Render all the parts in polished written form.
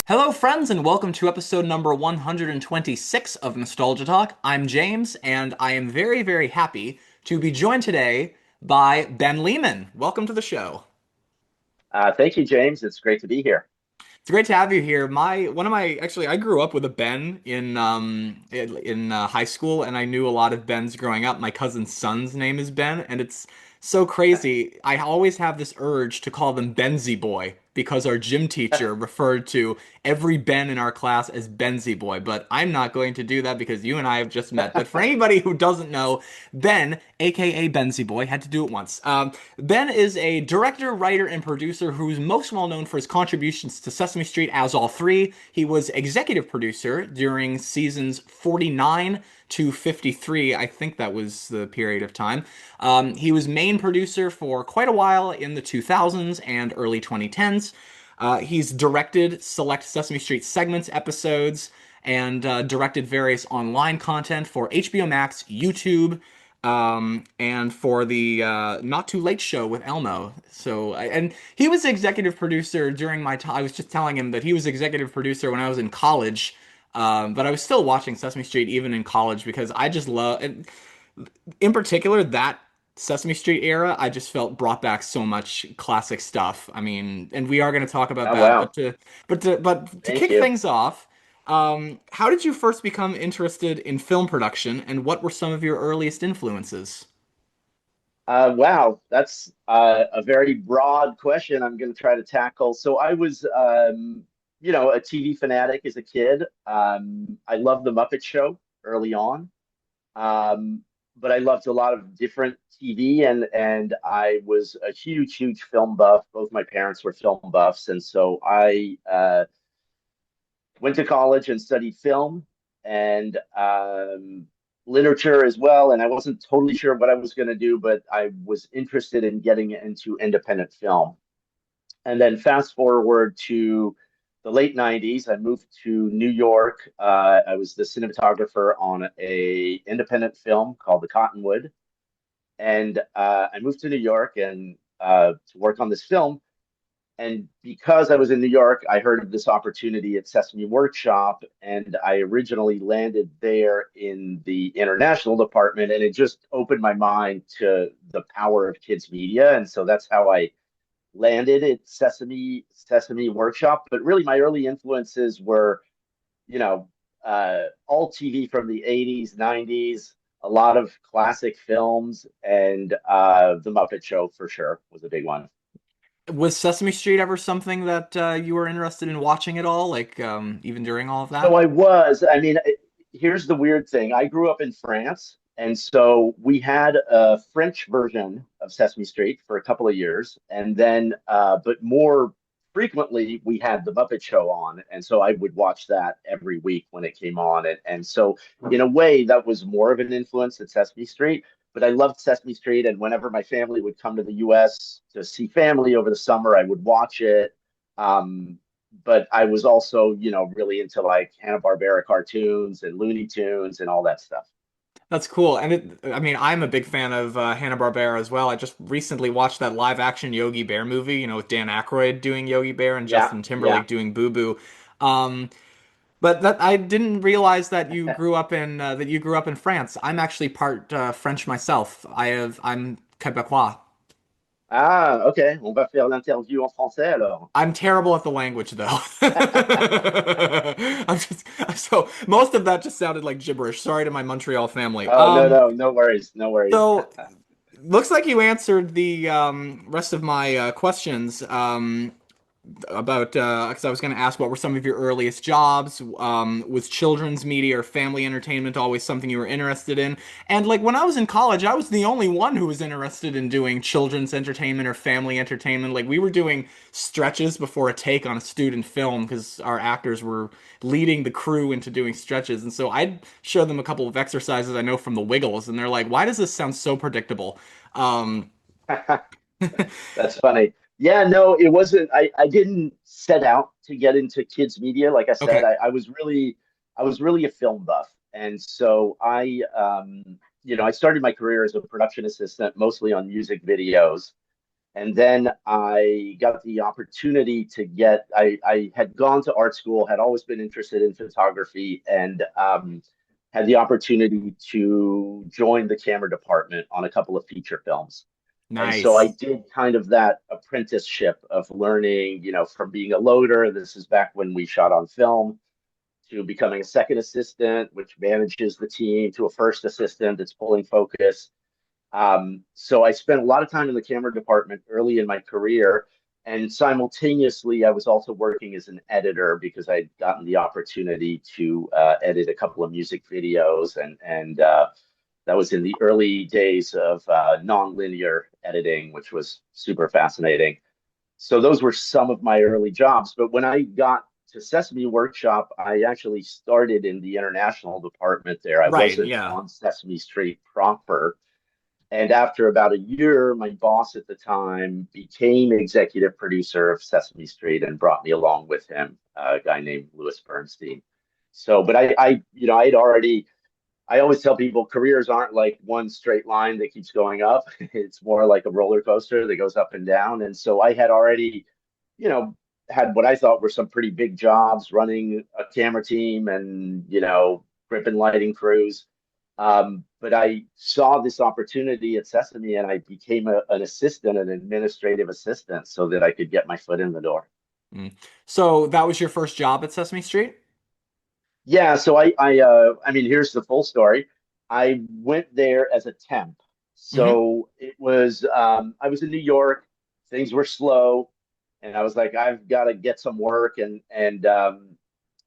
Hello, friends, and welcome to episode number 126 of Nostalgia Talk. I'm James, and I am very, very happy to be joined today by Ben Lehmann. Welcome to the show. Thank you, James. It's great to be here. It's great to have you here. I grew up with a Ben in high school, and I knew a lot of Bens growing up. My cousin's son's name is Ben, and it's so crazy. I always have this urge to call them Benzie Boy because our gym teacher referred to every Ben in our class as Benzie Boy. But I'm not going to do that because you and I have just met. But for anybody who doesn't know, Ben, aka Benzie Boy, had to do it once. Ben is a director, writer, and producer who's most well known for his contributions to Sesame Street as all three. He was executive producer during seasons 49 to 53. I think that was the period of time. He was main producer for quite a while in the 2000s and early 2010s. He's directed select Sesame Street segments, episodes, and directed various online content for HBO Max, YouTube, and for the Not Too Late show with Elmo. And he was executive producer during my time. I was just telling him that he was executive producer when I was in college, but I was still watching Sesame Street even in college because I just love, in particular, that Sesame Street era. I just felt brought back so much classic stuff. I mean, and we are going to talk about Oh, that, wow. but to Thank kick you. things off. How did you first become interested in film production, and what were some of your earliest influences? Wow, that's a very broad question I'm going to try to tackle. So I was, a TV fanatic as a kid. I loved The Muppet Show early on, um, but I loved a lot of different TV, and I was a huge, huge film buff. Both my parents were film buffs, and so I went to college and studied film and literature as well. And I wasn't totally sure what I was going to do, but I was interested in getting into independent film. And then fast forward to the late 90s, I moved to New York. I was the cinematographer on a independent film called The Cottonwood. And I moved to New York and to work on this film. And because I was in New York, I heard of this opportunity at Sesame Workshop, and I originally landed there in the international department, and it just opened my mind to the power of kids media, and so that's how I landed at Sesame Workshop. But really, my early influences were, you know, all TV from the '80s, '90s, a lot of classic films, and The Muppet Show for sure was a big one. Was Sesame Street ever something that you were interested in watching at all, like even during all of So that? I was. I mean, here's the weird thing. I grew up in France, and so we had a French version of Sesame Street for a couple of years, and then, but more frequently, we had the Muppet Show on, and so I would watch that every week when it came on, and so in a way, that was more of an influence at Sesame Street. But I loved Sesame Street, and whenever my family would come to the U.S. to see family over the summer, I would watch it. But I was also, really into like Hanna-Barbera cartoons and Looney Tunes and all that stuff. That's cool. I mean, I'm a big fan of Hanna-Barbera as well. I just recently watched that live action Yogi Bear movie, with Dan Aykroyd doing Yogi Bear and Yeah, Justin yeah. Timberlake doing Boo Boo. Um, but that I didn't realize that you grew up in France. I'm actually part French myself. I'm Quebecois. Ah, ok. On va faire l'interview en français alors. I'm terrible at the language though. I'm just so most of that just sounded like gibberish. Sorry to my Montreal family. Oh, no, no, no worries, no worries. So looks like you answered the rest of my questions about because I was going to ask what were some of your earliest jobs. Was children's media or family entertainment always something you were interested in? And like when I was in college, I was the only one who was interested in doing children's entertainment or family entertainment. Like we were doing stretches before a take on a student film because our actors were leading the crew into doing stretches. And so I'd show them a couple of exercises I know from the Wiggles, and they're like, "Why does this sound so predictable?" Um, That's funny. Yeah, no, it wasn't. I didn't set out to get into kids media. Like I said, okay. I was really a film buff, and so I started my career as a production assistant, mostly on music videos. And then I got the opportunity to I had gone to art school, had always been interested in photography, and had the opportunity to join the camera department on a couple of feature films. And so I Nice. did kind of that apprenticeship of learning, from being a loader. This is back when we shot on film, to becoming a second assistant, which manages the team, to a first assistant that's pulling focus. So I spent a lot of time in the camera department early in my career. And simultaneously, I was also working as an editor because I'd gotten the opportunity to edit a couple of music videos, and that was in the early days of nonlinear editing, which was super fascinating. So those were some of my early jobs. But when I got to Sesame Workshop, I actually started in the international department there. I Right, wasn't yeah. on Sesame Street proper. And after about a year, my boss at the time became executive producer of Sesame Street and brought me along with him, a guy named Louis Bernstein. So, but I'd already, I always tell people careers aren't like one straight line that keeps going up. It's more like a roller coaster that goes up and down. And so I had already, you know, had what I thought were some pretty big jobs running a camera team and, grip and lighting crews. But I saw this opportunity at Sesame and I became an assistant, an administrative assistant, so that I could get my foot in the door. Mm. So that was your first job at Sesame Street? Yeah, so I mean, here's the full story. I went there as a temp. Hmm. So I was in New York, things were slow, and I was like, I've got to get some work, and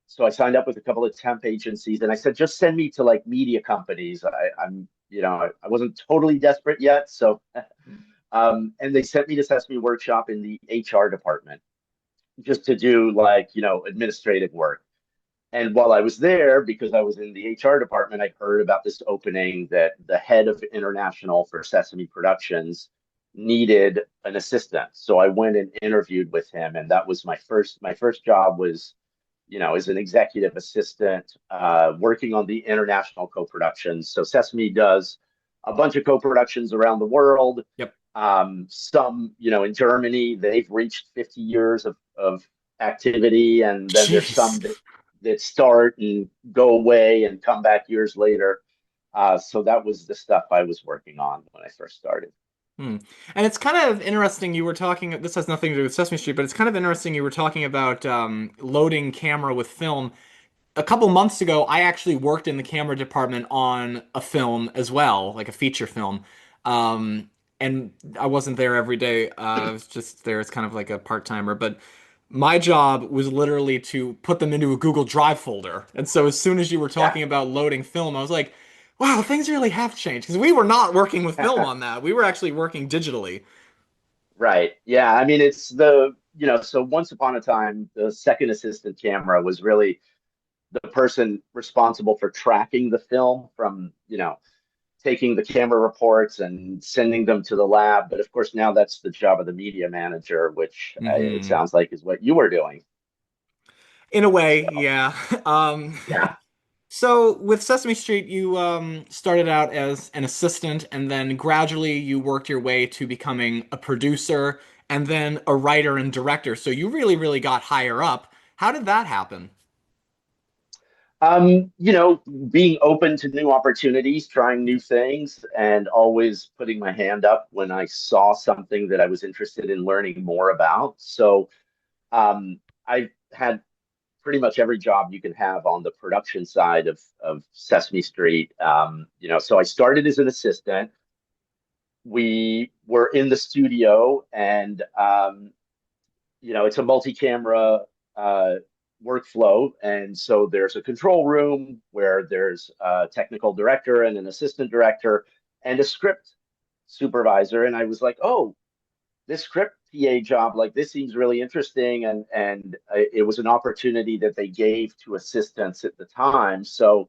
so I signed up with a couple of temp agencies, and I said, just send me to like media companies. I wasn't totally desperate yet, so and they sent me to Sesame Workshop in the HR department just to do like, administrative work. And while I was there, because I was in the HR department, I heard about this opening that the head of international for Sesame Productions needed an assistant. So I went and interviewed with him, and that was my first job was, as an executive assistant, working on the international co-productions. So Sesame does a bunch of co-productions around the world. Yep. Some, in Germany, they've reached 50 years of activity, and then there's Jeez. some that start and go away and come back years later. So that was the stuff I was working on when I first started. Hmm. And it's kind of interesting you were talking, this has nothing to do with Sesame Street, but it's kind of interesting you were talking about loading camera with film. A couple months ago, I actually worked in the camera department on a film as well, like a feature film. Um, and I wasn't there every day. I was just there as kind of like a part-timer, but my job was literally to put them into a Google Drive folder. And so as soon as you were Yeah. talking about loading film, I was like, wow, things really have changed because we were not working with film on that. We were actually working digitally. Right. Yeah. I mean, so once upon a time, the second assistant camera was really the person responsible for tracking the film from, taking the camera reports and sending them to the lab. But of course, now that's the job of the media manager, which it Hmm. sounds like is what you were doing. In a way, So, yeah. Um, yeah. So with Sesame Street, you started out as an assistant, and then gradually you worked your way to becoming a producer, and then a writer and director. So you really, really got higher up. How did that happen? Being open to new opportunities, trying new things, and always putting my hand up when I saw something that I was interested in learning more about. So, I've had pretty much every job you can have on the production side of Sesame Street. So I started as an assistant. We were in the studio, and it's a multi-camera uh, workflow, and so there's a control room where there's a technical director and an assistant director and a script supervisor. And I was like, oh, this script PA job, like this seems really interesting, and it was an opportunity that they gave to assistants at the time. So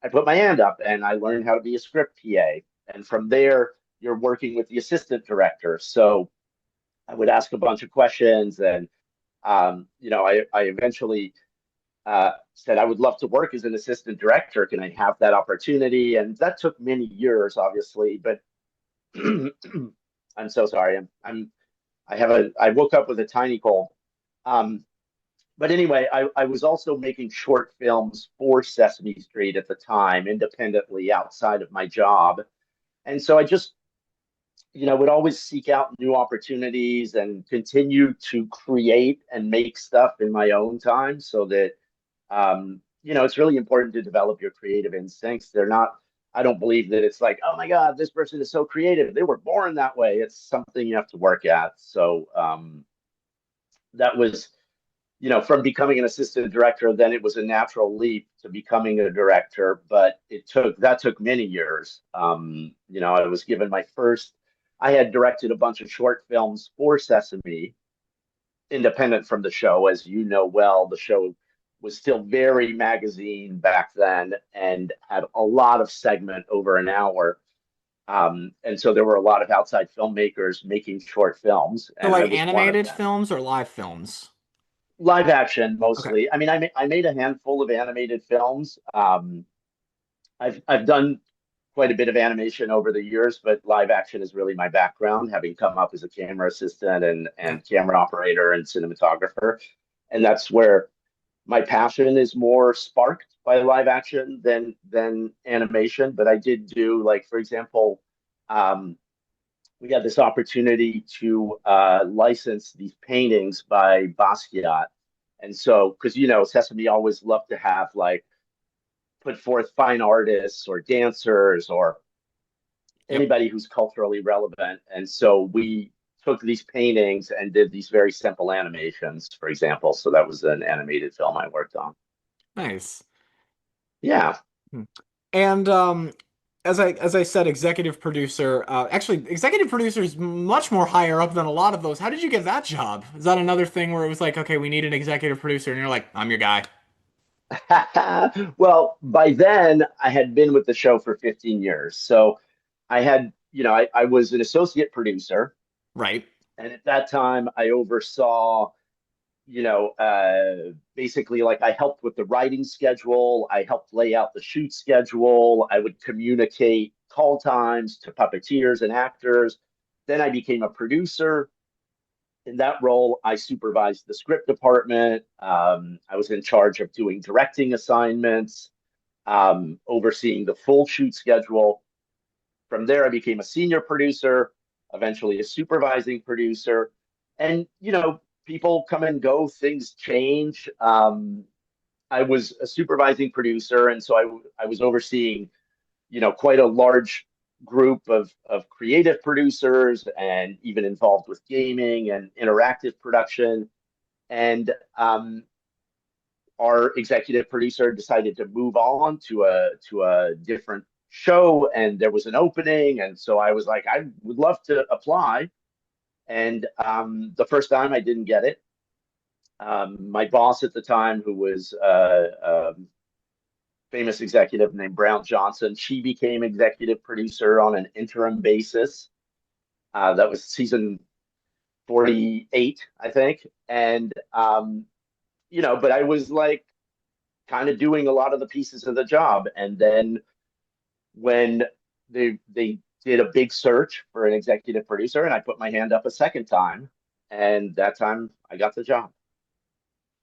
I put my hand up and I learned how to be a script PA, and from there you're working with the assistant director. So I would ask a bunch of questions, and I eventually said I would love to work as an assistant director. Can I have that opportunity? And that took many years, obviously, but I'm so sorry. I'm. I woke up with a tiny cold. Um, but anyway, I was also making short films for Sesame Street at the time, independently outside of my job. And so I just, would always seek out new opportunities and continue to create and make stuff in my own time so that, it's really important to develop your creative instincts. I don't believe that it's like, oh my God, this person is so creative. They were born that way. It's something you have to work at. So that was, from becoming an assistant director, then it was a natural leap to becoming a director, but that took many years. I was given I had directed a bunch of short films for Sesame, independent from the show. As you know well, the show was still very magazine back then and had a lot of segment over an hour. And so there were a lot of outside filmmakers making short films, So and I like was one of animated them. films or live films? Live action Okay. mostly. I mean, I made a handful of animated films. I've done quite a bit of animation over the years, but live action is really my background, having come up as a camera assistant Okay. and camera operator and cinematographer. And that's where my passion is more sparked by live action than animation. But I did do, like, for example, um, we had this opportunity to license these paintings by Basquiat. And so, because Sesame always loved to have like put forth fine artists or dancers or Yep. anybody who's culturally relevant. And so we took these paintings and did these very simple animations, for example. So that was an animated film I worked on. Nice. Yeah. Hmm. And as I said, executive producer. Actually, executive producer is much more higher up than a lot of those. How did you get that job? Is that another thing where it was like, okay, we need an executive producer, and you're like, I'm your guy, Well, by then I had been with the show for 15 years. So I had, I was an associate producer. right? And at that time, I oversaw, basically like I helped with the writing schedule. I helped lay out the shoot schedule. I would communicate call times to puppeteers and actors. Then I became a producer. In that role, I supervised the script department. I was in charge of doing directing assignments, overseeing the full shoot schedule. From there, I became a senior producer, eventually a supervising producer. And, people come and go, things change. I was a supervising producer, and so I was overseeing, quite a large group of creative producers and even involved with gaming and interactive production. And our executive producer decided to move on to a different show, and there was an opening, and so I was like, I would love to apply. And the first time I didn't get it. My boss at the time, who was a famous executive named Brown Johnson, she became executive producer on an interim basis. That was season 48, I think. And but I was like kind of doing a lot of the pieces of the job. And then when they did a big search for an executive producer, and I put my hand up a second time, and that time I got the job.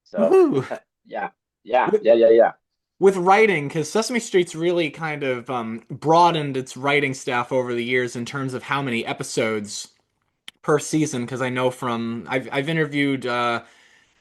So Woohoo! yeah, yeah, With, yeah, yeah, yeah. with writing, because Sesame Street's really kind of broadened its writing staff over the years in terms of how many episodes per season. Because I know from I've interviewed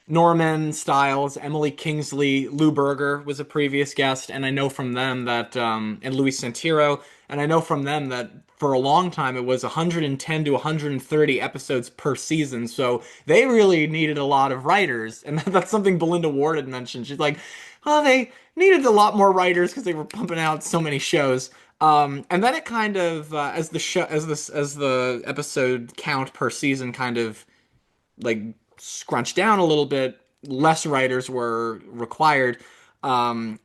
Norman Stiles, Emily Kingsley, Lou Berger was a previous guest, and I know from them that and Luis Santiro, and I know from them that for a long time it was 110 to 130 episodes per season. So they really needed a lot of writers, and that's something Belinda Ward had mentioned. She's like, "Oh, they needed a lot more writers because they were pumping out so many shows." And then it kind of as the show as the episode count per season kind of like scrunched down a little bit, less writers were required. Then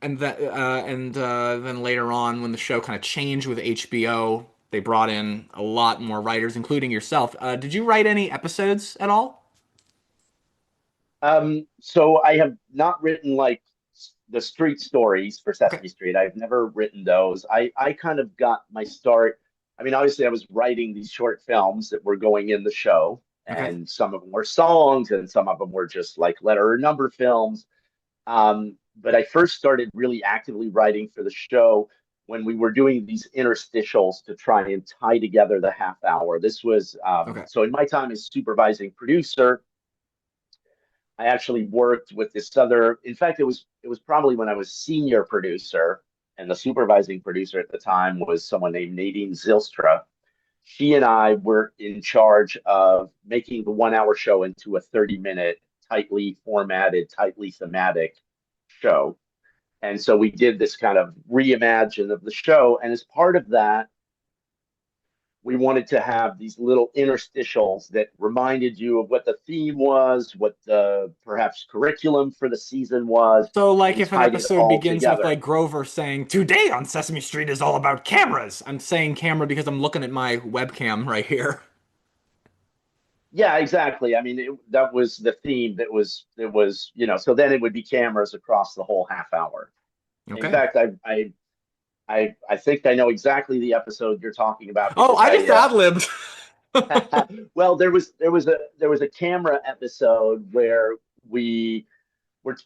later on, when the show kind of changed with HBO, they brought in a lot more writers, including yourself. Did you write any episodes at all? So I have not written like the street stories for Okay. Sesame Street. I've never written those. I kind of got my start. I mean, obviously, I was writing these short films that were going in the show, Okay. and some of them were songs, and some of them were just like letter or number films. But I first started really actively writing for the show when we were doing these interstitials to try and tie together the half hour. This was Okay. so in my time as supervising producer, I actually worked with this other. In fact, it was probably when I was senior producer, and the supervising producer at the time was someone named Nadine Zilstra. She and I were in charge of making the 1 hour show into a 30-minute, tightly formatted, tightly thematic show. And so we did this kind of reimagine of the show. And as part of that, we wanted to have these little interstitials that reminded you of what the theme was, what the perhaps curriculum for the season was, So, like, and if an tied it episode all begins with together. like Grover saying, "Today on Sesame Street is all about cameras," I'm saying camera because I'm looking at my webcam right here. Yeah, exactly. I mean, that was the theme. So then it would be cameras across the whole half hour. In Okay. fact, I think I know exactly the episode you're talking about Oh, because I just ad-libbed. well, there was a camera episode where we were.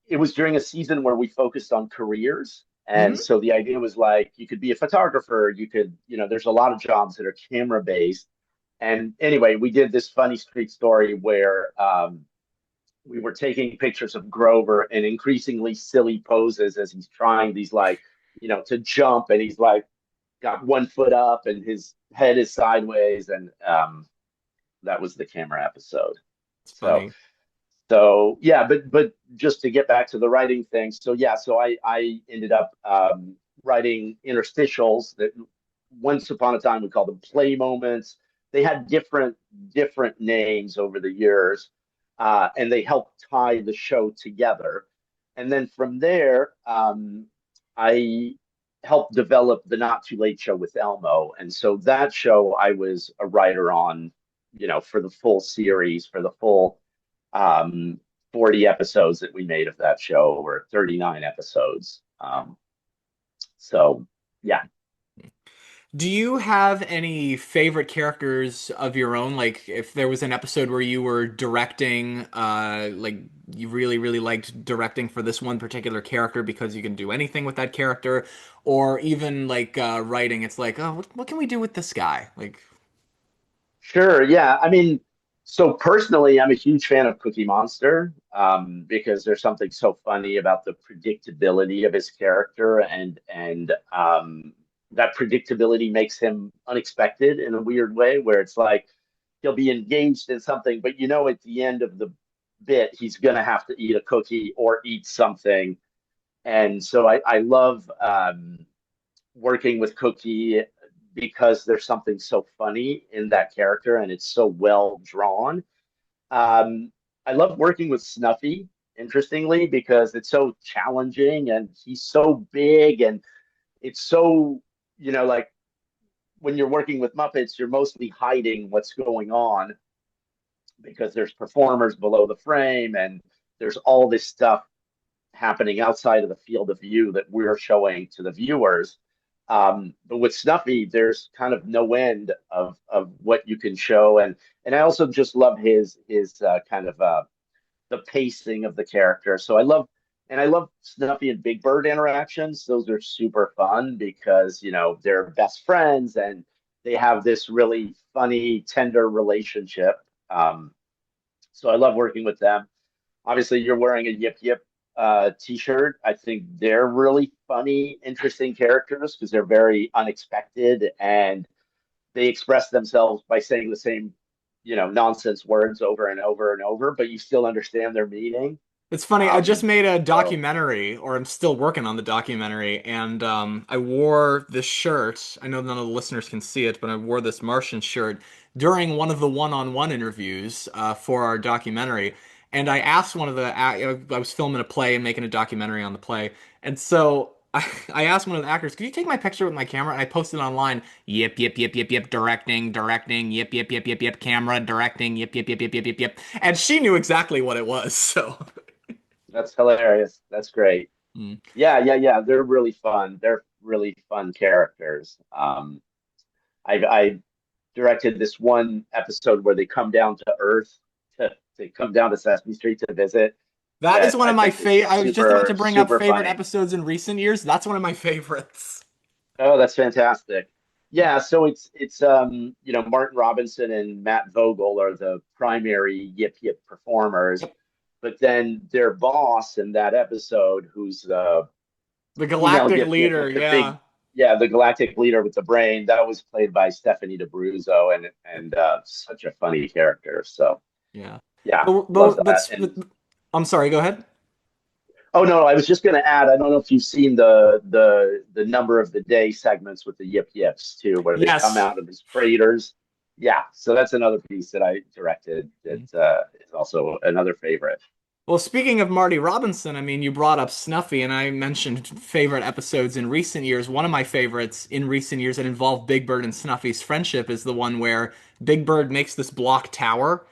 It was during a season where we focused on careers, and Hmm. so the idea was like you could be a photographer, there's a lot of jobs that are camera based. And anyway, we did this funny street story where we were taking pictures of Grover in increasingly silly poses as he's trying these like, to jump, and he's like got 1 foot up and his head is sideways, and that was the camera episode. It's So funny. yeah, but just to get back to the writing thing, so yeah, so I ended up writing interstitials that once upon a time we called them play moments. They had different names over the years, and they helped tie the show together. And then from there, I helped develop the Not Too Late Show with Elmo, and so that show I was a writer on, for the full series, for the full um, 40 episodes that we made of that show, or 39 episodes. So, yeah. Do you have any favorite characters of your own? Like, if there was an episode where you were directing, like you really, really liked directing for this one particular character because you can do anything with that character, or even like writing, it's like, oh, what can we do with this guy? Like, Sure. Yeah. I mean, so personally, I'm a huge fan of Cookie Monster, because there's something so funny about the predictability of his character, and that predictability makes him unexpected in a weird way, where it's like he'll be engaged in something, but at the end of the bit, he's gonna have to eat a cookie or eat something. And so I love working with Cookie because there's something so funny in that character and it's so well drawn. Um, I love working with Snuffy, interestingly, because it's so challenging and he's so big, and it's so, like when you're working with Muppets, you're mostly hiding what's going on because there's performers below the frame and there's all this stuff happening outside of the field of view that we're showing to the viewers. But with Snuffy, there's kind of no end of what you can show, and I also just love his kind of the pacing of the character. So I love Snuffy and Big Bird interactions. Those are super fun because they're best friends and they have this really funny, tender relationship. So I love working with them. Obviously, you're wearing a Yip Yip t-shirt. I think they're really funny, interesting characters because they're very unexpected and they express themselves by saying the same, nonsense words over and over and over, but you still understand their meaning. it's funny. I just Um, made a so documentary, or I'm still working on the documentary, and I wore this shirt. I know none of the listeners can see it, but I wore this Martian shirt during one of the one-on-one interviews for our documentary. And I asked one of the, I was filming a play and making a documentary on the play, and so I asked one of the actors, "Could you take my picture with my camera?" And I posted it online. Yip, yip, yip, yip, yip, directing, directing, yip, yip, yip, yip, yip, camera, directing, yip, yip, yip, yip, yip, yip, yip. And she knew exactly what it was. So. that's hilarious. That's great. Mm. Yeah, yeah, yeah. They're really fun. They're really fun characters. I directed this one episode where they come down to Earth to come down to Sesame Street to visit. That is That one I of my think is favorite. I was just about to super bring up super favorite funny. episodes in recent years. That's one of my favorites. Oh, that's fantastic. Yeah, so it's Martin Robinson and Matt Vogel are the primary Yip Yip performers, Yep. but then their boss in that episode, who's the The female Galactic Yip Yip Leader, with the big, yeah. yeah, the galactic leader with the brain, that was played by Stephanie DeBruzzo, and such a funny character. So Yeah. yeah, love But that. And I'm sorry, go ahead. oh no, I was just going to add. I don't know if you've seen the number of the day segments with the Yip Yips too, where they come Yes. out of his craters. Yeah, so that's another piece that I directed. That is also another favorite. Well, speaking of Marty Robinson, I mean, you brought up Snuffy, and I mentioned favorite episodes in recent years. One of my favorites in recent years that involved Big Bird and Snuffy's friendship is the one where Big Bird makes this block tower,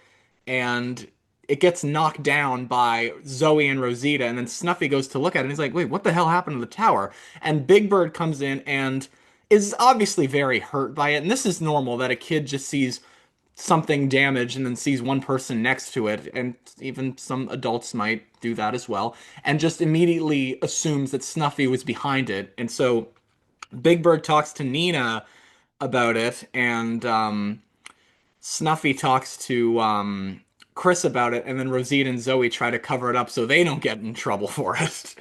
and it gets knocked down by Zoe and Rosita, and then Snuffy goes to look at it, and he's like, "Wait, what the hell happened to the tower?" And Big Bird comes in and is obviously very hurt by it, and this is normal that a kid just sees something damaged and then sees one person next to it, and even some adults might do that as well, and just immediately assumes that Snuffy was behind it. And so Big Bird talks to Nina about it, and Snuffy talks to Chris about it, and then Rosita and Zoe try to cover it up so they don't get in trouble for it.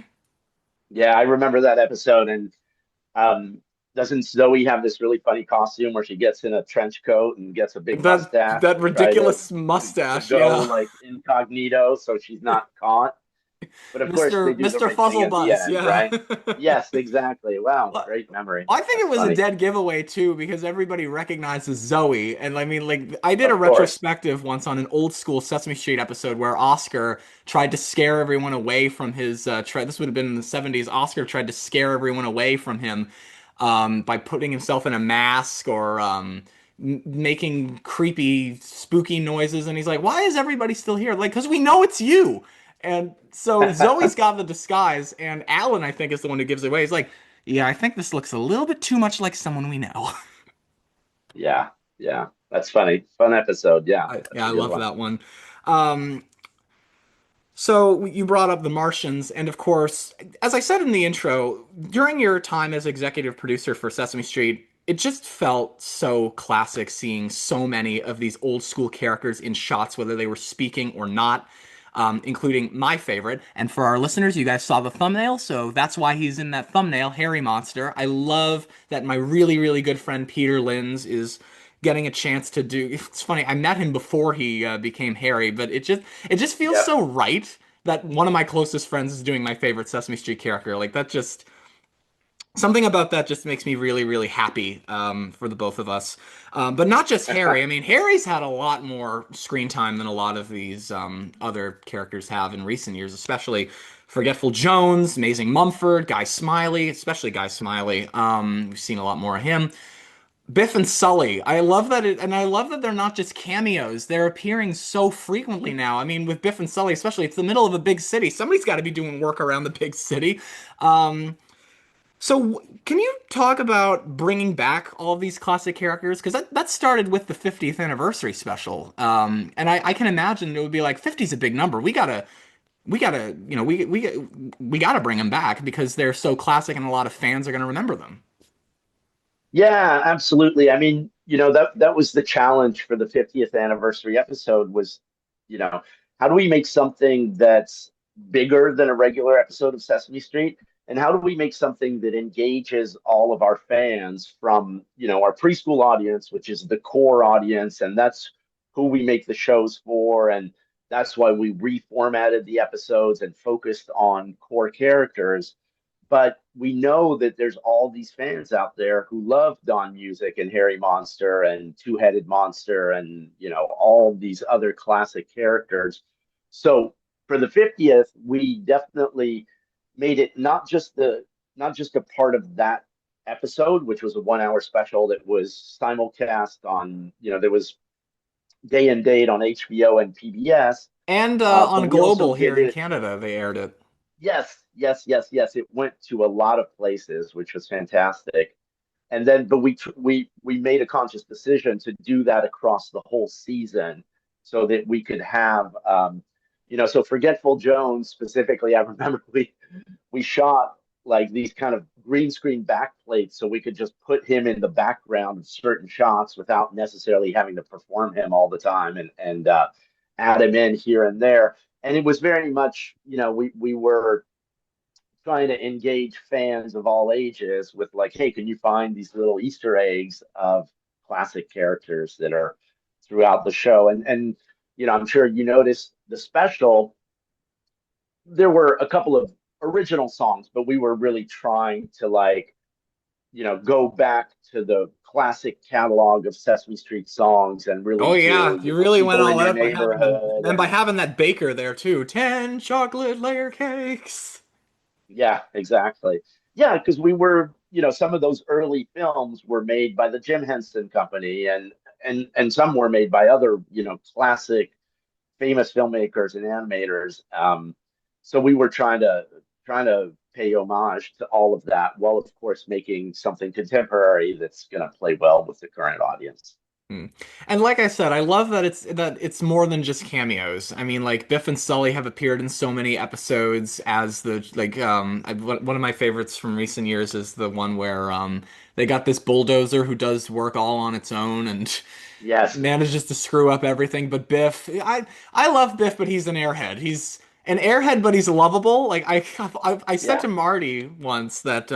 Yeah, I remember that episode. And um, doesn't Zoe have this really funny costume where she gets in a trench coat and gets a big mustache That to try ridiculous to mustache, go yeah. like incognito so she's not caught? But of course, they do the Mr. right thing at the Fuzzlebuzz, end, yeah. right? Yes, exactly. Wow, Well, great memory. I think it That's was a funny. dead giveaway too because everybody recognizes Zoe, and I mean, like, I did a Of course. retrospective once on an old school Sesame Street episode where Oscar tried to scare everyone away from his. This would have been in the '70s. Oscar tried to scare everyone away from him by putting himself in a mask or making creepy, spooky noises, and he's like, "Why is everybody still here?" Like, because we know it's you. And so Zoe's got the disguise, and Alan, I think, is the one who gives it away. He's like, yeah, I think this looks a little bit too much like someone we know. Yeah, yeah. That's funny. Fun episode. Yeah, that's Yeah, a I good love one. that one. Um, so you brought up the Martians, and of course, as I said in the intro, during your time as executive producer for Sesame Street, it just felt so classic seeing so many of these old school characters in shots, whether they were speaking or not, including my favorite. And for our listeners, you guys saw the thumbnail, so that's why he's in that thumbnail, Harry Monster. I love that my really, really good friend Peter Linz is getting a chance to do. It's funny. I met him before he became Harry, but it just feels Yep. so right that one of my closest friends is doing my favorite Sesame Street character. Like that just something about that just makes me really, really happy for the both of us. But not just Harry. I mean, Harry's had a lot more screen time than a lot of these other characters have in recent years, especially Forgetful Jones, Amazing Mumford, Guy Smiley, especially Guy Smiley. We've seen a lot more of him. Biff and Sully. I love that and I love that they're not just cameos. They're appearing so frequently now. I mean, with Biff and Sully, especially, it's the middle of a big city. Somebody's got to be doing work around the big city. Can you talk about bringing back all of these classic characters? Because that started with the 50th anniversary special. And I can imagine it would be like 50 is a big number. We gotta, we gotta bring them back because they're so classic and a lot of fans are gonna remember them. Yeah, absolutely. I mean, that was the challenge for the 50th anniversary episode was, how do we make something that's bigger than a regular episode of Sesame Street? And how do we make something that engages all of our fans from, our preschool audience, which is the core audience, and that's who we make the shows for, and that's why we reformatted the episodes and focused on core characters. But we know that there's all these fans out there who love Don Music and Harry Monster and Two Headed Monster and all these other classic characters. So for the 50th, we definitely made it not just a part of that episode, which was a 1 hour special that was simulcast on, there was day and date on HBO and PBS. And But on we also Global here did in it. Canada, they aired it. Yes, yes, yes, yes. It went to a lot of places, which was fantastic. and then but we made a conscious decision to do that across the whole season so that we could have so Forgetful Jones specifically, I remember we shot like these kind of green screen backplates so we could just put him in the background of certain shots without necessarily having to perform him all the time, and add him in here and there. And it was very much, we were trying to engage fans of all ages with like, hey, can you find these little Easter eggs of classic characters that are throughout the show? And I'm sure you noticed the special. There were a couple of original songs, but we were really trying to like, go back to the classic catalog of Sesame Street songs and Oh really yeah, do, you really went people in all your out by having them, neighborhood. and by And having that baker there too. 10 chocolate layer cakes. yeah, exactly. Yeah, because we were, some of those early films were made by the Jim Henson Company, and some were made by other, classic famous filmmakers and animators. So we were trying to pay homage to all of that, while of course making something contemporary that's going to play well with the current audience. Hmm. And like I said, I love that it's more than just cameos. I mean, like Biff and Sully have appeared in so many episodes as the like one of my favorites from recent years is the one where they got this bulldozer who does work all on its own and Yes. manages to screw up everything. But I love Biff, but he's an airhead. He's an airhead, but he's lovable. Like I said Yeah. to Marty once that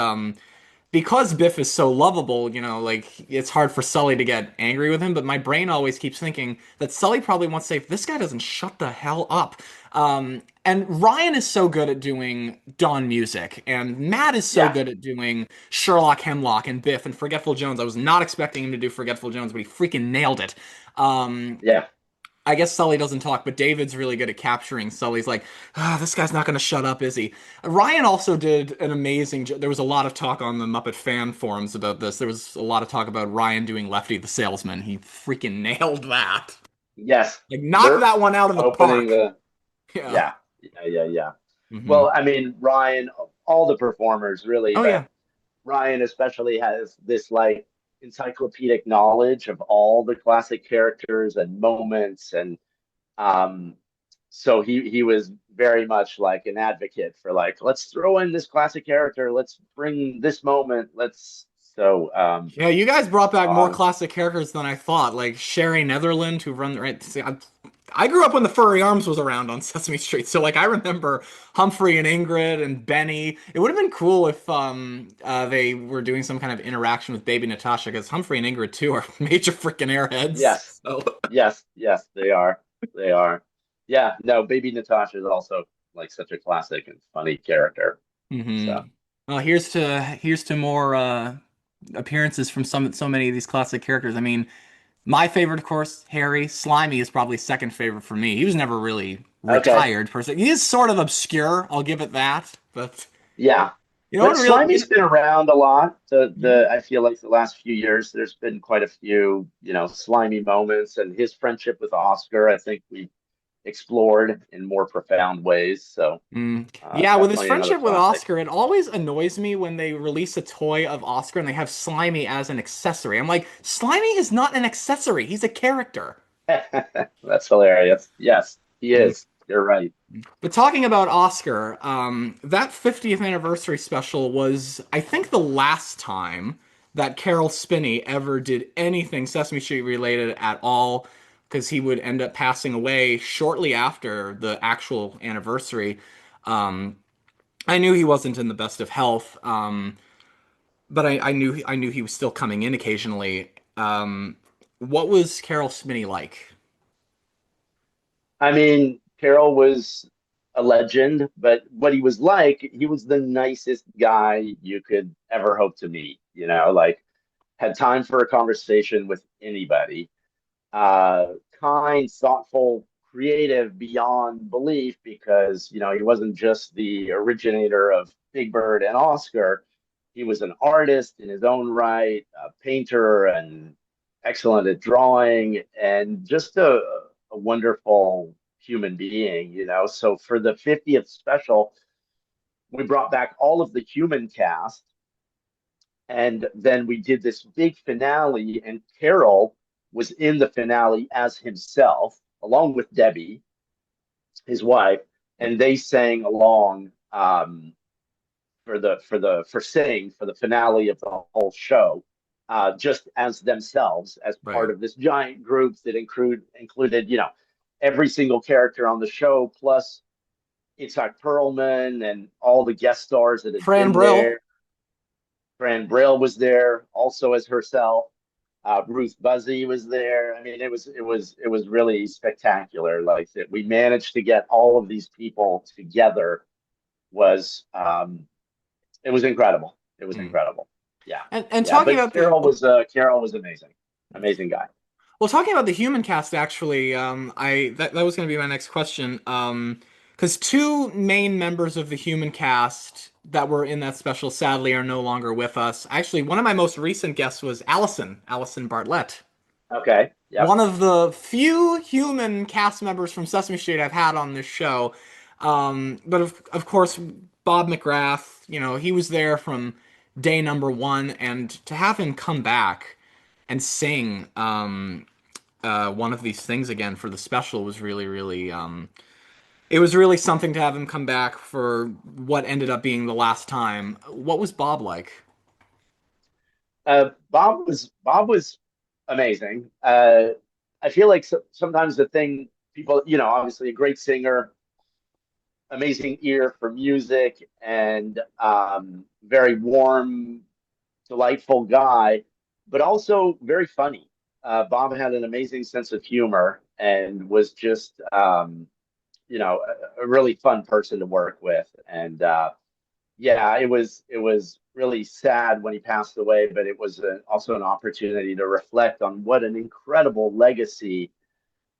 because Biff is so lovable, like it's hard for Sully to get angry with him, but my brain always keeps thinking that Sully probably wants to say, this guy doesn't shut the hell up. And Ryan is so good at doing Dawn music, and Matt is so Yeah. good at doing Sherlock Hemlock and Biff and Forgetful Jones. I was not expecting him to do Forgetful Jones, but he freaking nailed it. Um, Yeah. I guess Sully doesn't talk, but David's really good at capturing Sully's like, this guy's not going to shut up, is he? Ryan also did an amazing. There was a lot of talk on the Muppet fan forums about this. There was a lot of talk about Ryan doing Lefty the salesman. He freaking nailed that. Yes. Like, knocked Bert that one out of the opening park. the Yeah. Yeah. Yeah. Yeah. Yeah. Hmm. Well, I mean, Ryan, all the performers really, Oh but yeah. Ryan especially has this like encyclopedic knowledge of all the classic characters and moments, and um so he was very much like an advocate for like, let's throw in this classic character, let's bring this moment, let's so Yeah, you guys brought back more um classic characters than I thought. Like Sherry Netherland, who run right. See, I grew up when the Furry Arms was around on Sesame Street, so like I remember Humphrey and Ingrid and Benny. It would have been cool if they were doing some kind of interaction with Baby Natasha, because Humphrey and Ingrid too are major freaking airheads. yes, So. yes, they are. Yeah, no, Baby Natasha is also like such a classic and funny character. Hmm. So Well, here's to more appearances from so many of these classic characters. I mean, my favorite, of course, Harry. Slimy is probably second favorite for me. He was never really okay. retired per se. He is sort of obscure, I'll give it that. But Yeah. you know But what, real, Slimy's been around a lot. yeah. I feel like the last few years there's been quite a few, slimy moments, and his friendship with Oscar, I think we explored in more profound ways. So Mm. Yeah, with his definitely another friendship with classic. Oscar, it always annoys me when they release a toy of Oscar and they have Slimy as an accessory. I'm like, Slimy is not an accessory. He's a character. That's hilarious. Yes, he is. You're right. But talking about Oscar, that 50th anniversary special was, I think, the last time that Carol Spinney ever did anything Sesame Street related at all, because he would end up passing away shortly after the actual anniversary. Um, I knew he wasn't in the best of health, but I knew he was still coming in occasionally. What was Carol Spinney like? I mean, Carol was a legend, but what he was like, he was the nicest guy you could ever hope to meet. Like had time for a conversation with anybody. Uh, Kind, thoughtful, creative beyond belief, because he wasn't just the originator of Big Bird and Oscar. He was an artist in his own right, a painter, and excellent at drawing, and just a wonderful human being. So for the 50th special, we brought back all of the human cast, And then we did this big finale, and Carol was in the finale as himself, along with Debbie, his wife, and they sang along for the finale of the whole show, just as themselves as part Right. of this giant group that included every single character on the show plus Itzhak Perlman and all the guest stars that had Fran been Brill. there. Fran Brill was there also as herself. Ruth Buzzy was there. I mean, it was really spectacular. Like that, we managed to get all of these people together. Was It was incredible. It was Hmm. incredible. Yeah, And yeah. talking But about the Carol was amazing, amazing guy. well, talking about the human cast, actually, I that was going to be my next question. Because two main members of the human cast that were in that special sadly are no longer with us. Actually, one of my most recent guests was Allison Bartlett, Okay. Yep. one of the few human cast members from Sesame Street I've had on this show. But of course, Bob McGrath, he was there from day number one, and to have him come back and sing one of these things again for the special was really, really, it was really something to have him come back for what ended up being the last time. What was Bob like? Bob was amazing. I feel like sometimes the thing people, obviously a great singer, amazing ear for music, and very warm, delightful guy, but also very funny. Bob had an amazing sense of humor and was just, a really fun person to work with. And yeah, it was really sad when he passed away, but it was also an opportunity to reflect on what an incredible legacy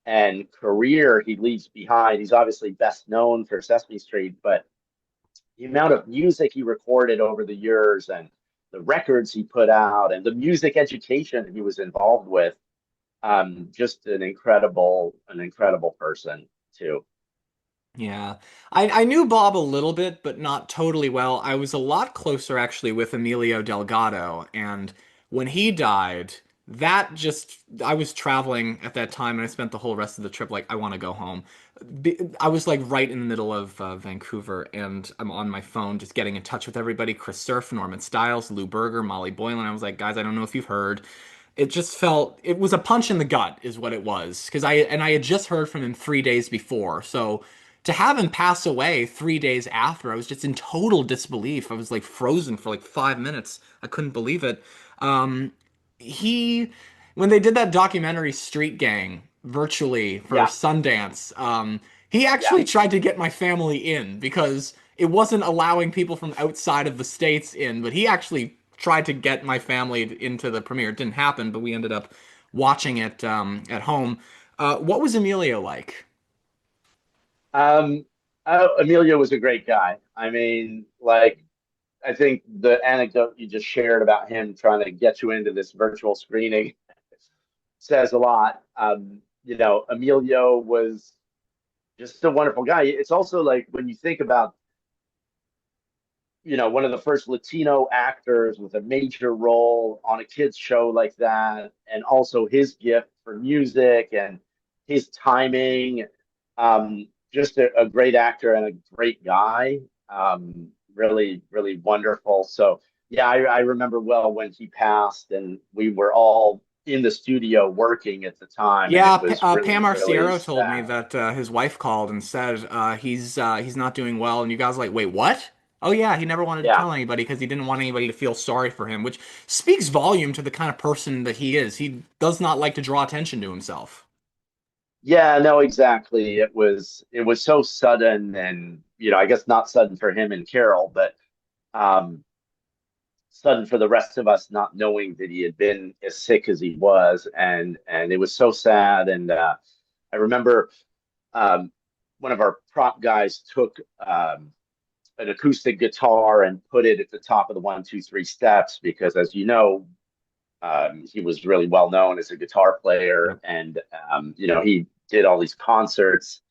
and career he leaves behind. He's obviously best known for Sesame Street, but the amount of music he recorded over the years and the records he put out and the music education he was involved with, just an incredible person too. Yeah. I knew Bob a little bit, but not totally well. I was a lot closer actually with Emilio Delgado, and when he died, I was traveling at that time and I spent the whole rest of the trip like, I want to go home. I was like right in the middle of Vancouver, and I'm on my phone just getting in touch with everybody. Chris Surf, Norman Stiles, Lou Berger, Molly Boylan. I was like, guys, I don't know if you've heard. It was a punch in the gut, is what it was. Because I had just heard from him 3 days before. So to have him pass away 3 days after, I was just in total disbelief. I was like frozen for like 5 minutes. I couldn't believe it. Um, he, when they did that documentary Street Gang virtually for Yeah, Sundance, he yeah. actually tried to get my family in because it wasn't allowing people from outside of the states in, but he actually tried to get my family into the premiere. It didn't happen, but we ended up watching it at home. What was Emilio like? Um, Emilio was a great guy. I mean, like, I think the anecdote you just shared about him trying to get you into this virtual screening says a lot. Emilio was just a wonderful guy. It's also like when you think about, one of the first Latino actors with a major role on a kids show like that, and also his gift for music and his timing. Just a great actor and a great guy. Really, really wonderful. So yeah, I remember well when he passed, and we were all in the studio working at the time, and Yeah, it was Pam really, really Arciero told me sad. that his wife called and said he's not doing well, and you guys are like, wait, what? Oh yeah, he never wanted to Yeah. tell anybody because he didn't want anybody to feel sorry for him, which speaks volume to the kind of person that he is. He does not like to draw attention to himself. Yeah, no, exactly. It was so sudden, and I guess not sudden for him and Carol, but um sudden for the rest of us not knowing that he had been as sick as he was, and it was so sad. And I remember um one of our prop guys took an acoustic guitar and put it at the top of the 1, 2, 3 steps because, as you know, he was really well known as a guitar player, Yep. and he did all these concerts.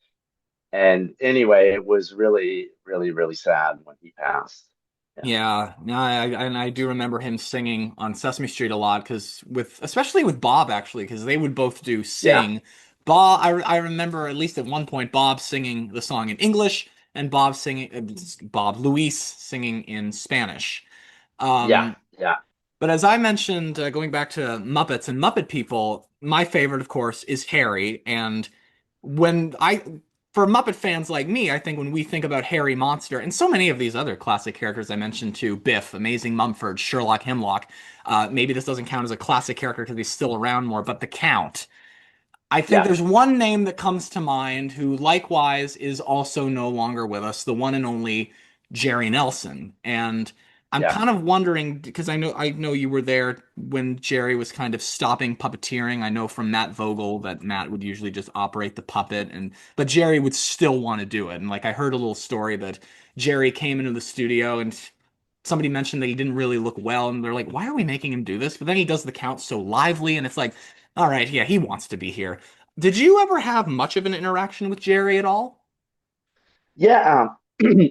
And anyway, it was really, really, really sad when he passed. Yeah, Yeah, yeah, and I do remember him singing on Sesame Street a lot because especially with Bob actually because they would both do yeah, sing. Bob, I remember at least at one point Bob singing the song in English and Bob Luis singing in Spanish. yeah, Um, yeah, but as I mentioned, going back to Muppets and Muppet People, my favorite, of course, is Harry. And when I, for Muppet fans like me, I think when we think about Harry Monster and so many of these other classic characters I mentioned too, Biff, Amazing Mumford, Sherlock Hemlock, maybe this doesn't count as a classic character because he's still around more, but the Count. I think yeah, there's one name that comes to mind who likewise is also no longer with us, the one and only Jerry Nelson. And I'm yeah, kind of wondering because I know you were there when Jerry was kind of stopping puppeteering. I know from Matt Vogel that Matt would usually just operate the puppet and but Jerry would still want to do it. And like I heard a little story that Jerry came into the studio and somebody mentioned that he didn't really look well and they're like, "Why are we making him do this?" But then he does the count so lively and it's like all right, yeah, he wants to be here. Did you ever have much of an interaction with Jerry at all? yeah.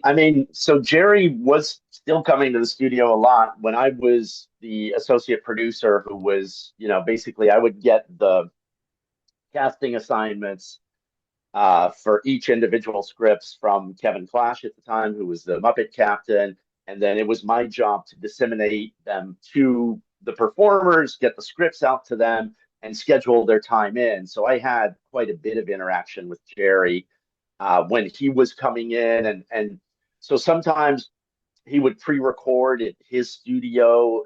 I mean, so Jerry was still coming to the studio a lot when I was the associate producer, who was, basically I would get the casting assignments for each individual scripts from Kevin Clash at the time, who was the Muppet Captain. And then it was my job to disseminate them to the performers, get the scripts out to them, and schedule their time in. So I had quite a bit of interaction with Jerry when he was coming in. And so sometimes he would pre-record at his studio,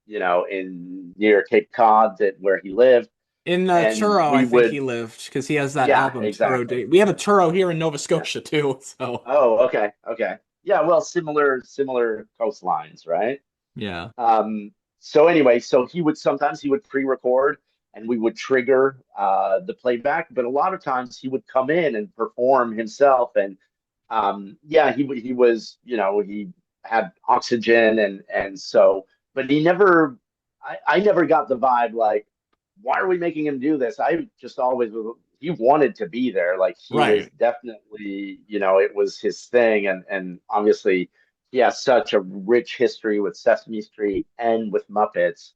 in near Cape Cod, where he lived, In and Truro, I we think he would, lived because he has that yeah, album Truro exactly. Day. We have a Truro here in Nova Yeah. Scotia too, so Oh, okay, okay. Yeah, well, similar coastlines, right? yeah. So anyway, so he would pre-record and we would trigger the playback, but a lot of times he would come in and perform himself. And yeah, he was, he had oxygen, and so, but I never got the vibe like, why are we making him do this? I just always he wanted to be there. Like he was Right. definitely, it was his thing. And obviously he has such a rich history with Sesame Street and with Muppets.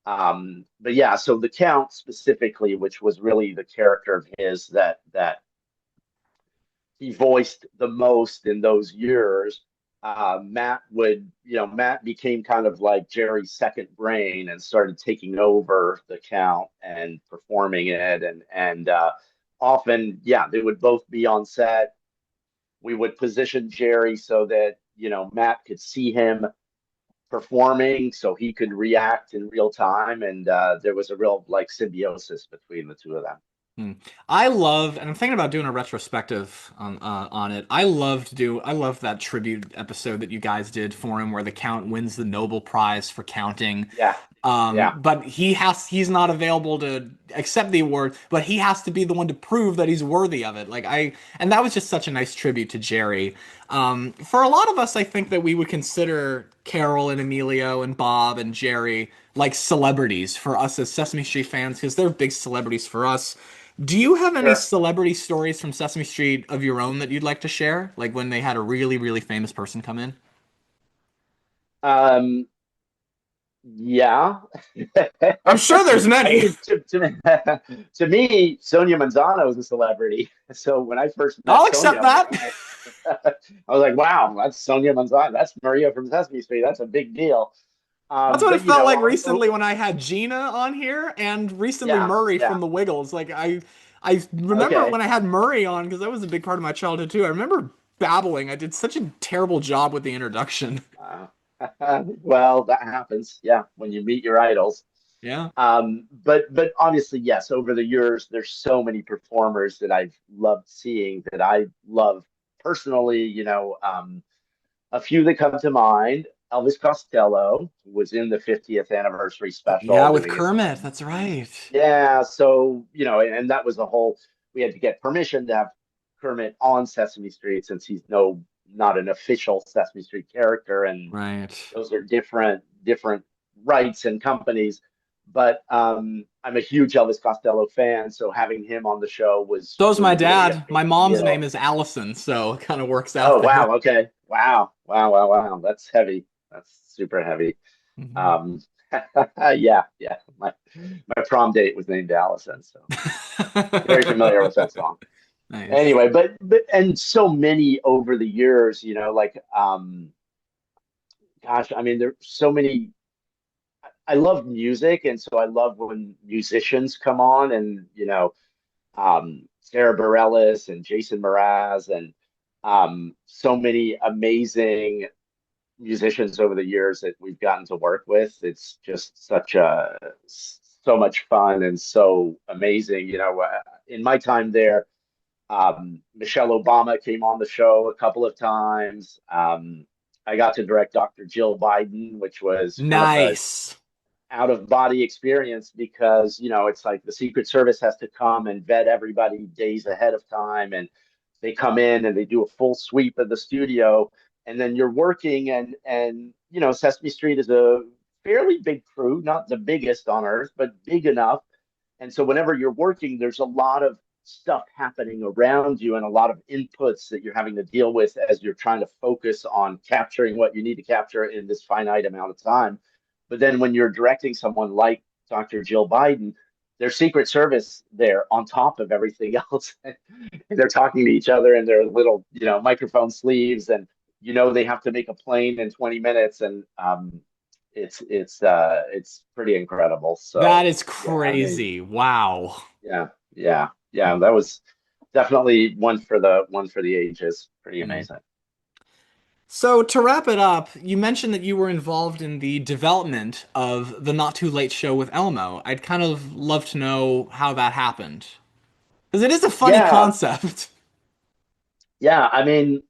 But yeah, so the Count specifically, which was really the character of his that he voiced the most in those years. Matt became kind of like Jerry's second brain and started taking over the Count and performing it. And often, yeah, they would both be on set. We would position Jerry so that, Matt could see him performing so he could react in real time. And there was a real like symbiosis between the two of them. Hmm. I love, and I'm thinking about doing a retrospective on it. I love that tribute episode that you guys did for him, where the Count wins the Nobel Prize for counting. Yeah, yeah, But he's not available to accept the award, but he has to be the one to prove that he's worthy of it. And that was just such a nice tribute to Jerry. For a lot of us, I think that we would consider Carol and Emilio and Bob and Jerry like celebrities for us as Sesame Street fans because they're big celebrities for us. Do you have any sure. celebrity stories from Sesame Street of your own that you'd like to share? Like when they had a really, really famous person come in? Um, Yeah. I'm sure there's I many. mean, to me, Sonia Manzano is a celebrity. So when I first met I'll Sonia, accept I was like, that. oh, I was like, wow, that's Sonia Manzano. That's Maria from Sesame Street. That's a big deal. That's what it But felt like recently when I had Gina on here and recently yeah, Murray from yeah, the Wiggles. I remember okay. when I had Murray on because that was a big part of my childhood too. I remember babbling. I did such a terrible job with the introduction. Uh, well, that happens. Yeah, when you meet your idols. Yeah. But obviously, yes, over the years, there's so many performers that I've loved seeing that I love personally. A few that come to mind. Elvis Costello was in the 50th anniversary Yeah, special with doing his Kermit. own. That's right. Yeah, so and that was the whole. We had to get permission to have Kermit on Sesame Street since he's not an official Sesame Street character, and Right. those are different rights and companies. But I'm a huge Elvis Costello fan, so having him on the show was So's my was really a dad. My big mom's name deal. is Allison, so it kind of works Oh out there. wow, okay, Wow, wow, wow, wow. That's heavy. That's super heavy. Mhm. Um, yeah, yeah. My prom date was named Allison, so very familiar with that song. Nice. Anyway, but and so many over the years, like gosh, I mean, there's so many. I love music, and so I love when musicians come on, and Sarah Bareilles and Jason Mraz, and so many amazing musicians over the years that we've gotten to work with. It's just so much fun and so amazing. In my time there, Michelle Obama came on the show a couple of times. I got to direct Dr. Jill Biden, which was kind of a Nice. out of body experience because it's like the Secret Service has to come and vet everybody days ahead of time, and they come in and they do a full sweep of the studio, and then you're working, and Sesame Street is a fairly big crew, not the biggest on earth, but big enough. And so whenever you're working, there's a lot of stuff happening around you and a lot of inputs that you're having to deal with as you're trying to focus on capturing what you need to capture in this finite amount of time. But then when you're directing someone like Dr. Jill Biden, there's Secret Service there on top of everything else. And they're talking to each other in their little, microphone sleeves, and they have to make a plane in 20 minutes, and it's pretty incredible. That So is yeah, I mean, crazy. Wow. yeah, yeah, yeah. That was definitely one for the ages. Pretty Mm. amazing. So to wrap it up, you mentioned that you were involved in the development of the Not Too Late show with Elmo. I'd kind of love to know how that happened. Because it is a funny Yeah, concept. yeah. I mean,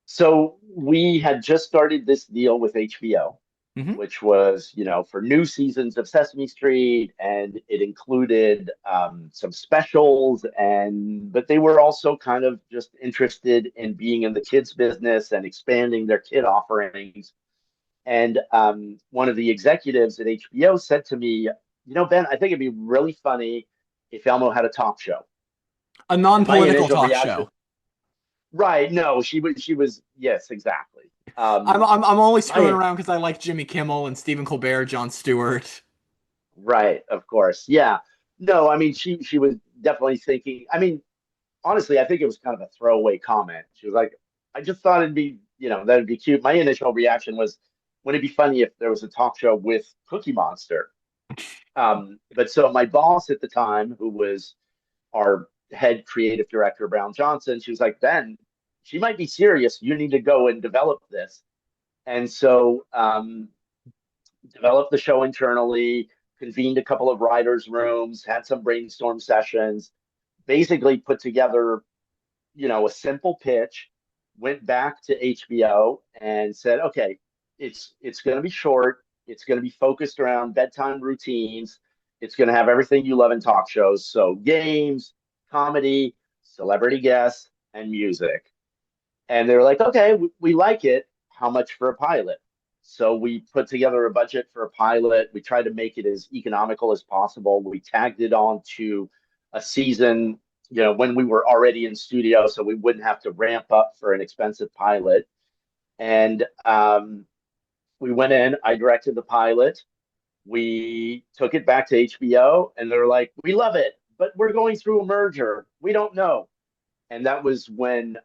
so we had just started this deal with HBO, Hmm. which was, for new seasons of Sesame Street, and it included some specials, but they were also kind of just interested in being in the kids business and expanding their kid offerings. And one of the executives at HBO said to me, Ben, I think it'd be really funny if Elmo had a talk show. A And my non-political initial talk reaction, show. right? No, she was, yes, exactly. I'm Um, I'm I'm only screwing my around because I like Jimmy Kimmel and Stephen Colbert, Jon Stewart. Right, of course. Yeah. No, I mean she was definitely thinking. I mean, honestly, I think it was kind of a throwaway comment. She was like, I just thought that'd be cute. My initial reaction was, wouldn't it be funny if there was a talk show with Cookie Monster? But so my boss at the time, who was our head creative director, Brown Johnson, she was like, Ben, she might be serious. You need to go and develop this. And so developed the show internally, convened a couple of writers' rooms, had some brainstorm sessions, basically put together, a simple pitch, went back to HBO and said, okay, it's going to be short, it's going to be focused around bedtime routines, it's going to have everything you love in talk shows, so games, comedy, celebrity guests, and music. And they were like, okay, we like it. How much for a pilot? So we put together a budget for a pilot. We tried to make it as economical as possible. We tagged it on to a season, when we were already in studio, so we wouldn't have to ramp up for an expensive pilot. And we went in, I directed the pilot. We took it back to HBO, and they're like, we love it, but we're going through a merger. We don't know. And that was when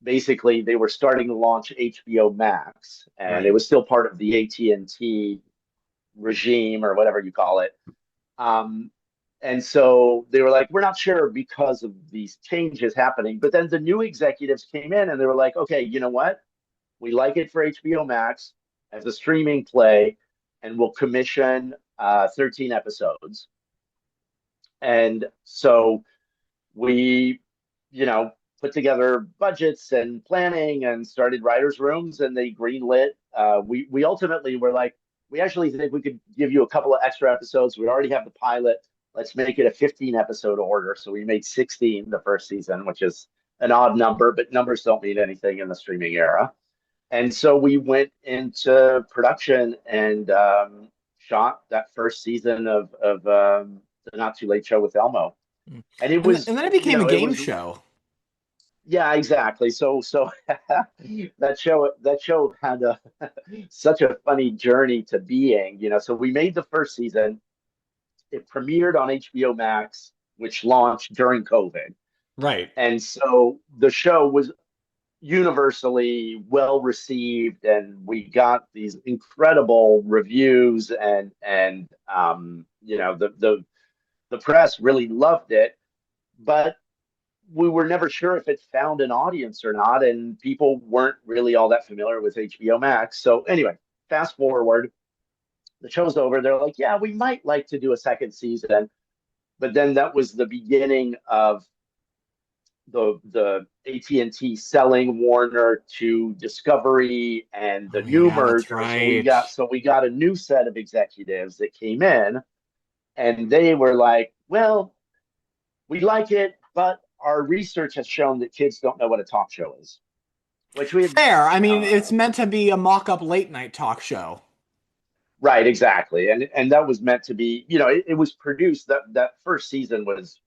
basically they were starting to launch HBO Max, and it Right. was still part of the AT&T regime or whatever you call it. Um, and so they were like, we're not sure because of these changes happening. But then the new executives came in and they were like, okay, you know what? We like it for HBO Max as a streaming play, and we'll commission 13 episodes. And so we, you know, put together budgets and planning and started writers' rooms, and they greenlit. We ultimately were like, we actually think we could give you a couple of extra episodes. We already have the pilot. Let's make it a 15 episode order. So we made 16 the first season, which is an odd number, but numbers don't mean anything in the streaming era. And so we went into production and shot that first season of the Not Too Late Show with Elmo. Mm. And it And was, and then it became a it game was show. Yeah, exactly. So that show had such a funny journey to being, So we made the first season. It premiered on HBO Max, which launched during COVID. Right. And so the show was universally well received, and we got these incredible reviews, and the press really loved it. But we were never sure if it found an audience or not, and people weren't really all that familiar with HBO Max. So anyway, fast forward, the show's over. They're like, "Yeah, we might like to do a second season," but then that was the beginning of the AT&T selling Warner to Discovery and the Oh new yeah, that's merger. So we right. got so we got a new set of executives that came in, and they were like, "Well, we like it, but our research has shown that kids don't know what a talk show is." Which we had, Fair. I mean, it's meant to be a mock-up late night talk show. right, exactly, and that was meant to be. It was produced, that first season was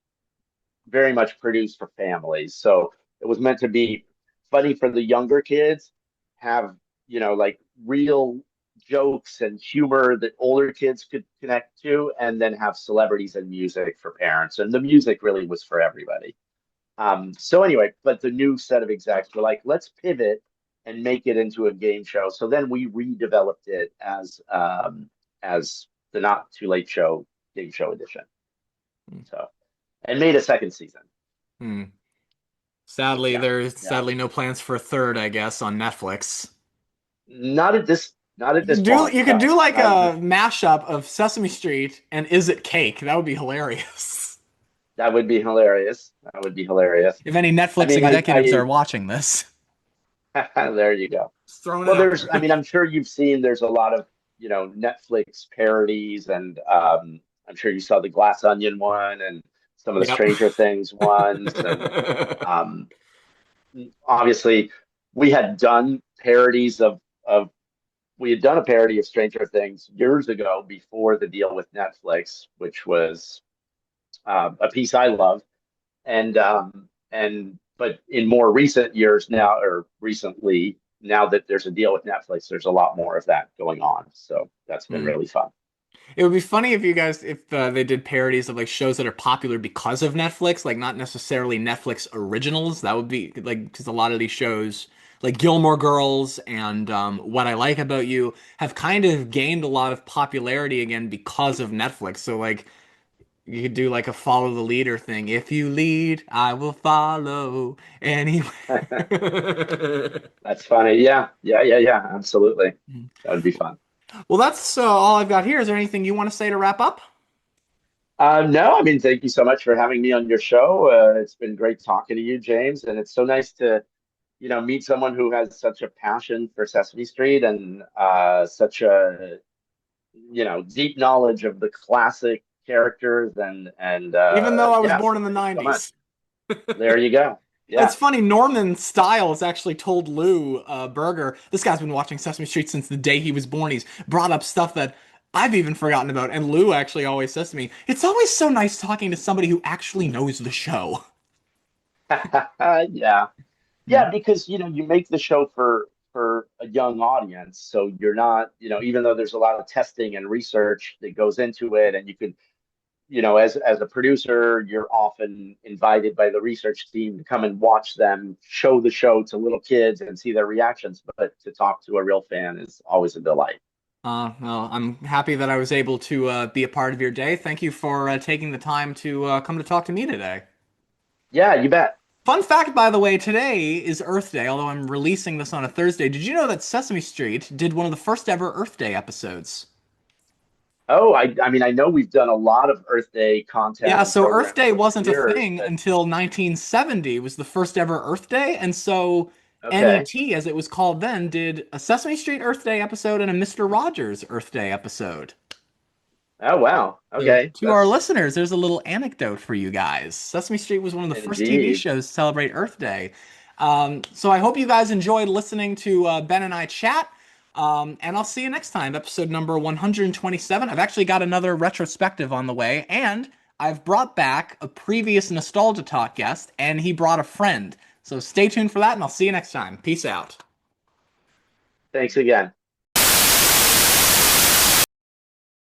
very much produced for families. So it was meant to be funny for the younger kids, have, like real jokes and humor that older kids could connect to, and then have celebrities and music for parents. And the music really was for everybody. So anyway, but the new set of execs were like, let's pivot and make it into a game show. So then we redeveloped it as the Not Too Late Show game show edition. So and made a second season. Hmm. Sadly, Yeah, there's yeah. sadly no plans for a third, I guess, on Netflix. Not at this You point. you could No, do like not at a this. mashup of Sesame Street and Is It Cake? That would be hilarious. That would be hilarious. That would be hilarious. If any I Netflix mean, executives are watching this, there you go. just throwing it Well, out there's, I there. mean, I'm sure you've seen there's a lot of, Netflix parodies, and I'm sure you saw the Glass Onion one and some of the Yep. Stranger Things ones, and um, obviously we had done parodies of we had done a parody of Stranger Things years ago before the deal with Netflix, which was a piece I love, and but in more recent years now, or recently, now that there's a deal with Netflix, there's a lot more of that going on. So that's been Hmm. really fun. It would be funny if you guys, if they did parodies of like shows that are popular because of Netflix, like not necessarily Netflix originals. That would be like because a lot of these shows, like Gilmore Girls and What I Like About You, have kind of gained a lot of popularity again because of Netflix. So like you could do like a follow the leader thing. If you lead, I will follow anywhere. That's funny. Yeah, yeah, yeah, yeah. Absolutely. That would be fun. Well, that's all I've got here. Is there anything you want to say to wrap up? No, I mean, thank you so much for having me on your show. It's been great talking to you, James, and it's so nice to, meet someone who has such a passion for Sesame Street, and such a, deep knowledge of the classic characters, and Even though I was yeah, born so in the thanks so much. 90s. There you go. It's Yeah. funny, Norman Stiles actually told Lou Berger, this guy's been watching Sesame Street since the day he was born. He's brought up stuff that I've even forgotten about. And Lou actually always says to me, it's always so nice talking to somebody who actually knows the show. Yeah. Hmm. Yeah, because you make the show for a young audience, so you're not, even though there's a lot of testing and research that goes into it, and you could, as a producer, you're often invited by the research team to come and watch them show the show to little kids and see their reactions. But to talk to a real fan is always a delight. Well, I'm happy that I was able to be a part of your day. Thank you for taking the time to come to talk to me today. Yeah, you bet. Fun fact, by the way, today is Earth Day, although I'm releasing this on a Thursday. Did you know that Sesame Street did one of the first ever Earth Day episodes? Oh, I mean, I know we've done a lot of Earth Day content Yeah, and so Earth programs Day over the wasn't a years, thing but until 1970 was the first ever Earth Day, and so okay. NET, as it was called then, did a Sesame Street Earth Day episode and a Mister Rogers Earth Day episode. Oh, wow. So Okay. to our That's listeners, there's a little anecdote for you guys. Sesame Street was one of the first TV indeed. shows to celebrate Earth Day. So I hope you guys enjoyed listening to Ben and I chat. And I'll see you next time, episode number 127. I've actually got another retrospective on the way, and I've brought back a previous Nostalgia Talk guest, and he brought a friend. So stay tuned for that, and I'll see you next time. Peace out. Thanks again.